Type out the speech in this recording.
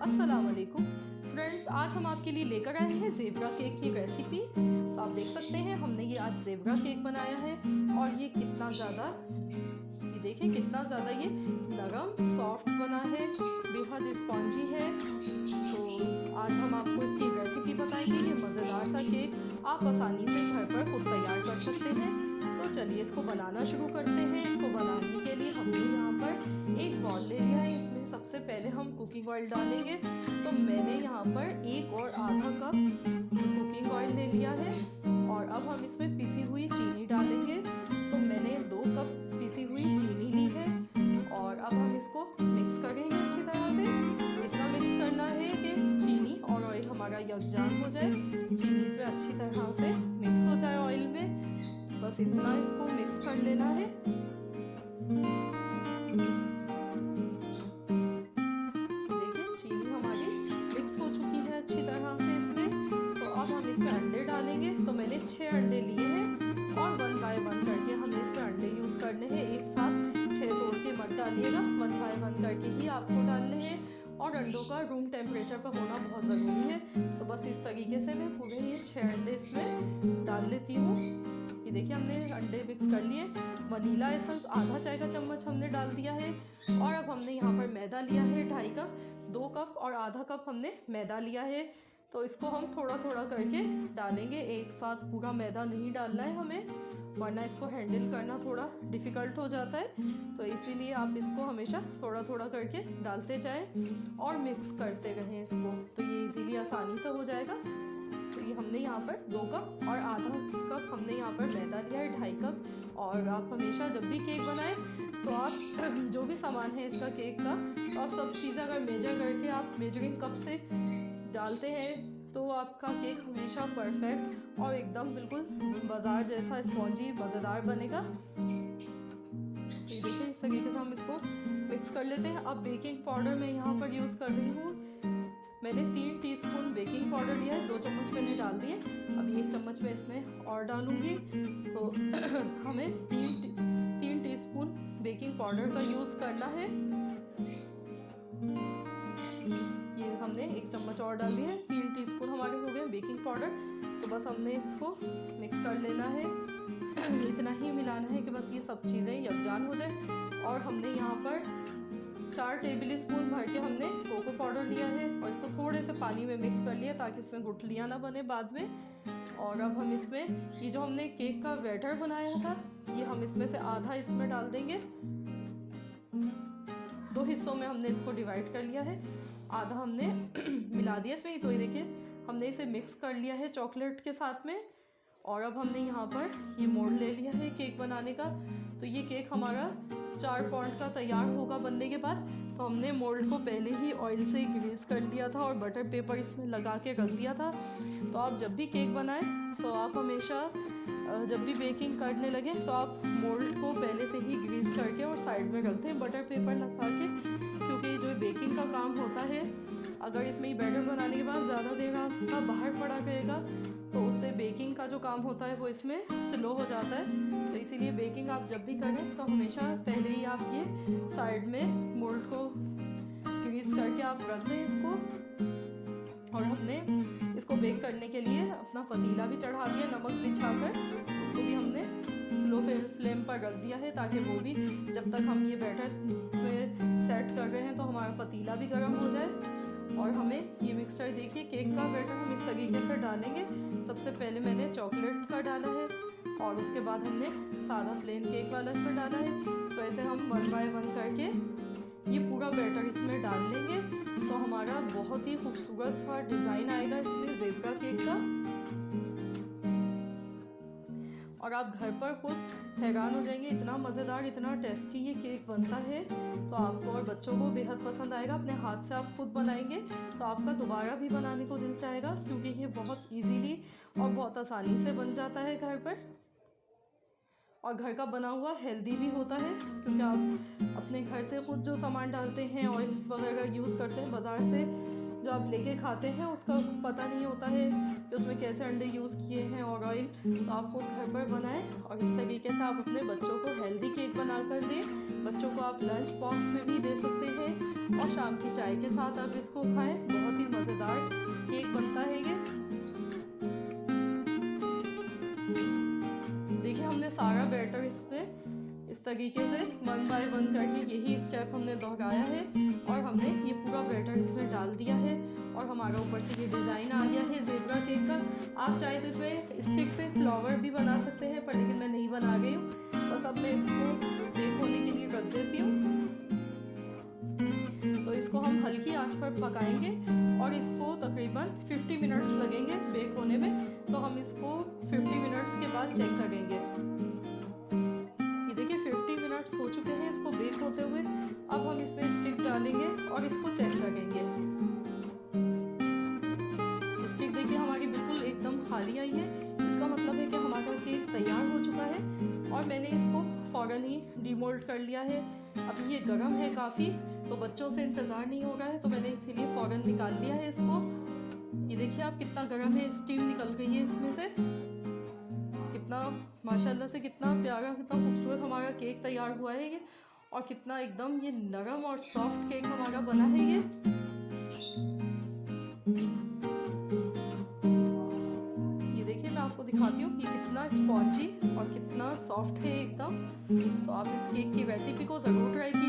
अस्सलाम वालेकुम फ्रेंड्स, आज हम आपके लिए लेकर आए हैं ज़ेबरा केक की रेसिपी। तो आप देख सकते हैं हमने ये आज ज़ेबरा केक बनाया है और ये कितना ज़्यादा, ये देखें कितना ज़्यादा ये नरम सॉफ्ट बना है, बेहद स्पॉन्जी है। तो आज हम आपको इसकी रेसिपी बताएंगे। ये मज़ेदार सा केक आप आसानी से घर पर खुद तैयार कर सकते हैं। तो चलिए इसको बनाना शुरू करते हैं। इसको बनाने के लिए हमने यहाँ पर एक बॉल ले लिया है। इसमें सबसे पहले हम कुकिंग ऑयल डालेंगे। तो मैंने यहाँ पर 1 और आधा कप कुकिंग ऑयल ले लिया है और अब हम इसमें पिसी हुई चीनी डालेंगे। तो मैंने 2 कप पिसी हुई चीनी ली है और अब हम इसको मिक्स करेंगे अच्छी तरह से। इतना मिक्स करना है कि चीनी और ऑयल हमारा यकजान हो जाए, चीनी इसमें अच्छी तरह से मिक्स हो जाए ऑयल में। बस इतना इसको मिक्स कर लेना है। देखिए चीनी हमारी मिक्स हो चुकी है अच्छी तरह से इसमें। तो अब हम इसमें अंडे डालेंगे। तो मैंने 6 अंडे लिए हैं और 1 बाय 1 करके हमें इसमें अंडे यूज़ करने हैं। एक साथ 6 तोड़ के मत डालिएगा, 1 बाय 1 करके ही आपको डालने हैं। और अंडों का रूम टेम्परेचर पर होना बहुत ज़रूरी है। तो बस इस तरीके से मैं पूरे ये 6 अंडे इसमें डाल लेती हूँ। ये देखिए हमने अंडे मिक्स कर लिए। वनीला एसेंस आधा चाय का चम्मच हमने डाल दिया है और अब हमने यहाँ पर मैदा लिया है 2.5 कप, 2 कप और आधा कप हमने मैदा लिया है। तो इसको हम थोड़ा थोड़ा करके डालेंगे, एक साथ पूरा मैदा नहीं डालना है हमें, वरना इसको हैंडल करना थोड़ा डिफ़िकल्ट हो जाता है। तो इसीलिए आप इसको हमेशा थोड़ा थोड़ा करके डालते जाएं और मिक्स करते रहें इसको, तो ये इजीली आसानी से हो जाएगा। तो ये हमने यहाँ पर 2 कप और आधा कप हमने यहाँ पर मैदा लिया है, 2.5 कप। और आप हमेशा जब भी केक बनाएं तो आप जो भी सामान है इसका केक का, तो आप सब चीज़ें अगर मेजर करके आप मेजरिंग कप से डालते हैं तो आपका केक हमेशा परफेक्ट और एकदम बिल्कुल बाजार जैसा स्पॉन्जी मज़ेदार बनेगा। ये देखिए इस तरीके से हम इसको मिक्स कर लेते हैं। अब बेकिंग पाउडर मैं यहाँ पर यूज़ कर रही हूँ। मैंने 3 टीस्पून बेकिंग पाउडर लिया है, 2 चम्मच मैंने डाल दिए। अभी 1 चम्मच मैं इसमें और डालूँगी। तो हमें 3 टीस्पून बेकिंग पाउडर का यूज़ करना है। ये हमने 1 चम्मच और डाल दिया है, 3 टीस्पून हमारे हो गए बेकिंग पाउडर। तो बस हमने इसको मिक्स कर लेना है। इतना ही मिलाना है कि बस ये सब चीज़ें यकजान हो जाए। और हमने यहाँ पर 4 टेबल स्पून भर के हमने कोको पाउडर लिया है और इसको थोड़े से पानी में मिक्स कर लिया ताकि इसमें गुठलियाँ ना बने बाद में। और अब हम इसमें ये जो हमने केक का बैटर बनाया था, ये हम इसमें से आधा इसमें डाल देंगे। 2 हिस्सों में हमने इसको डिवाइड कर लिया है, आधा हमने मिला दिया इसमें। तो ये देखिए हमने इसे मिक्स कर लिया है चॉकलेट के साथ में। और अब हमने यहाँ पर ये मोल्ड ले लिया है केक बनाने का। तो ये केक हमारा 4 पाउंड का तैयार होगा बनने के बाद। तो हमने मोल्ड को पहले ही ऑयल से ग्रीस कर लिया था और बटर पेपर इसमें लगा के रख दिया था। तो आप जब भी केक बनाएं तो आप हमेशा जब भी बेकिंग करने लगे तो आप मोल्ड को पहले से ही ग्रीस करके और साइड में रख दें बटर पेपर लगा के, क्योंकि जो बेकिंग का काम होता है, अगर इसमें ही बैटर बनाने के बाद ज़्यादा देर आपका बाहर पड़ा रहेगा तो उससे बेकिंग का जो काम होता है वो इसमें स्लो हो जाता है। तो इसीलिए बेकिंग आप जब भी करें तो हमेशा पहले ही आप ये साइड में मोल्ड को ग्रीस करके आप रख दें इसको। और हमने इसको बेक करने के लिए अपना पतीला भी चढ़ा दिया, नमक बिछाकर उसको भी हमने स्लो फ्लेम पर रख दिया है ताकि वो भी जब तक हम ये बैटर में सेट कर रहे हैं तो हमारा पतीला भी गर्म हो जाए। और हमें ये मिक्सचर देखिए केक का बैटर हम इस तरीके से डालेंगे। सबसे पहले मैंने चॉकलेट का डाला है और उसके बाद हमने सादा प्लेन केक वाला इसमें डाला है। तो ऐसे हम 1 बाय 1 करके ये पूरा बैटर इसमें डाल लेंगे। तो हमारा बहुत ही खूबसूरत सा डिज़ाइन आएगा इसमें ज़ेबरा केक का। और आप घर पर खुद हैरान हो जाएंगे, इतना मज़ेदार इतना टेस्टी ये केक बनता है। तो आपको और बच्चों को बेहद पसंद आएगा। अपने हाथ से आप खुद बनाएंगे तो आपका दोबारा भी बनाने को दिल चाहेगा, क्योंकि ये बहुत इजीली और बहुत आसानी से बन जाता है घर पर। और घर का बना हुआ हेल्दी भी होता है, क्योंकि आप अपने घर से खुद जो सामान डालते हैं, ऑयल वगैरह यूज़ करते हैं, बाज़ार से जो आप लेके खाते हैं उसका पता नहीं होता है कि उसमें कैसे अंडे यूज़ किए हैं और ऑयल। तो आप खुद घर पर बनाएं और इस तरीके से आप अपने बच्चों को हेल्दी केक बना कर दें। बच्चों को आप लंच बॉक्स में भी दे सकते हैं और शाम की चाय के साथ आप इसको खाएं। बहुत ही मज़ेदार केक बनता है ये। देखिए हमने सारा बैटर इस पे इस तरीके से 1 बाय 1 करके यही स्टेप हमने दोहराया है और हमने ये पूरा बैटर इसमें डाल दिया है और हमारा ऊपर से ये डिज़ाइन आ गया है ज़ेब्रा केक का। आप चाहे तो इसमें स्टिक से फ्लावर भी बना सकते हैं, पर लेकिन मैं नहीं बना गई हूँ। बस अब मैं इसको बेक होने के लिए रख देती हूँ। तो इसको हम हल्की आंच पर पकाएंगे और इसको तकरीबन 50 मिनट्स लगेंगे बेक होने में। तो हम इसको 50 मिनट्स के बाद चेक करेंगे। ये देखिए 50 मिनट्स हो चुके हैं इसको बेक होते हुए। अब हम इसमें स्टिक डालेंगे और इसको चेक करेंगे। स्टिक देखिए हमारी बिल्कुल एकदम खाली आई है, इसका मतलब है कि हमारा केक तैयार हो चुका है और मैंने इसको फ़ौरन ही डीमोल्ड कर लिया है। अभी ये गर्म है काफ़ी, तो बच्चों से इंतज़ार नहीं हो रहा है, तो मैंने इसीलिए फ़ौरन निकाल लिया है इसको। ये देखिए आप कितना गर्म है, स्टीम निकल गई है इसमें से। कितना माशाल्लाह से कितना प्यारा, कितना खूबसूरत हमारा केक तैयार हुआ है ये, और कितना एकदम ये नरम और सॉफ्ट केक हमारा बना है ये। आपको दिखाती हूँ ये कितना स्पॉन्जी और कितना सॉफ्ट है एकदम। तो आप इस केक की रेसिपी को ज़रूर ट्राई कीजिए।